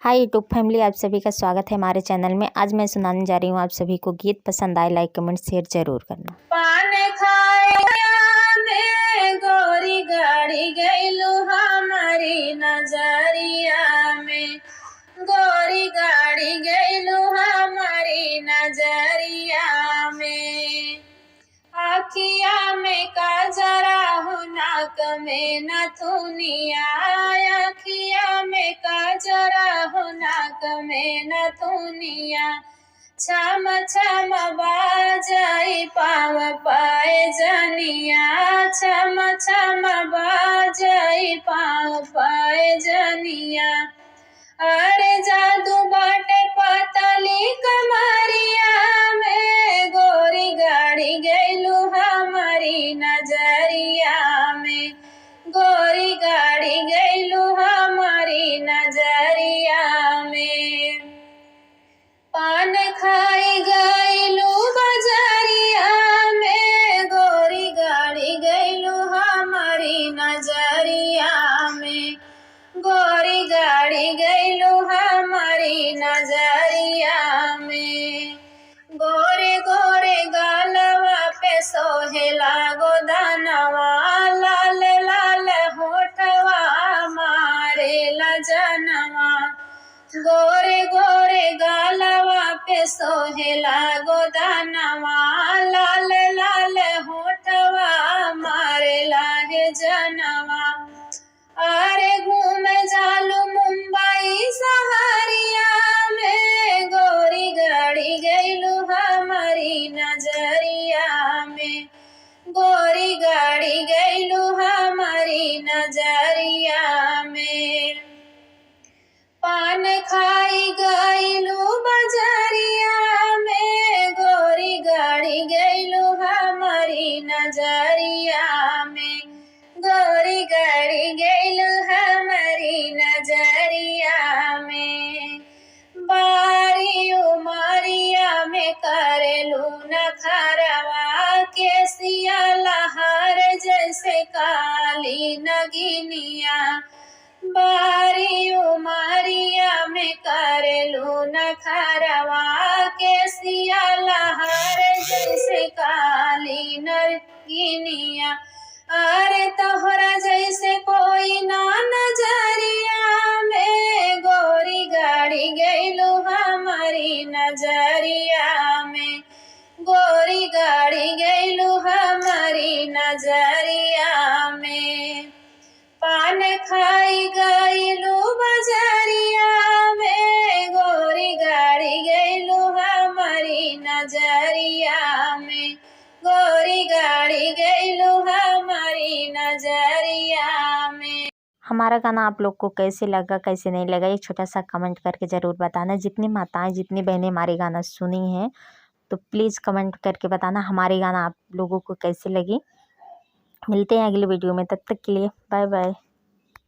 Hi YouTube family, आप सभी का स्वागत है हमारे चैनल में। आज मैं सुनाने जा रही हूँ आप सभी को गीत। पसंद आए लाइक कमेंट शेयर जरूर करना। पान खाया में गोरी गाड़ी गईलू हमारी नजरिया में, गोरी गाड़ी गईलू हमारी नजरिया में। आखिया में काजरा हो नाक में नथुनिया, आखिया में काजरा हो नाक में नथुनिया। छम छम बाजाई पाव पाए जनिया, छम छम बाजाई पाव पाए जनिया। अरे जादू बाटे पतली कमरिया में, गोरी गाड़ी गईलू हमारी नजरिया में, गोरी गाड़ी गईलू हमारी नजरिया में। पान खाई गईलू बजरिया में, गोरी गाड़ी गईलू हमारी नजरिया में, गोरी गाड़ी गईलू हमारी नजरिया में। गोरे गोरे गालवा पे सोहेला गोदानवा, लाल लाल होठवा मारेला जनवा। गोरे गोरे गालवा पे सोहेला गोदानवा, लाल लाल होठवा मारेला हे जनवा। अरे घूमे जालू मुंबई सहरिया में, गोरी गाड़ी गईलू हमारी नजरिया में, गोरी गाड़ी गईलू हमारी नजरिया में। पान खाई गईलू बजरिया में, गोरी गाड़ी गईलू हमारी नजरिया में, गोरी गाड़ी गईलू हमारी नजरिया में। बारी उमरिया में करेलू नखरवा, केसिया लहर जैसे काली नगिनिया। बारी उमरिया में करेलू नखरवा, केसिया लहर जैसे काली नगिनिया। अरे तोहरा जैसे कोई ना नजरिया में, गोरी गाड़ी गईलू हमारी नजरिया में, गोरी गाड़ी गईलू हमारी नजरिया में। पान खाई गईलू बजरिया में, गोरी गाड़ी गईलू हमारी नजरिया में, गोरी गाड़ी गईलू हमारी नजरिया में। हमारा गाना आप लोग को कैसे लगा कैसे नहीं लगा, एक छोटा सा कमेंट करके ज़रूर बताना। जितनी माताएं जितनी बहनें हमारे गाना सुनी हैं तो प्लीज़ कमेंट करके बताना हमारे गाना आप लोगों को कैसे लगी। मिलते हैं अगले वीडियो में, तब तक के लिए बाय बाय।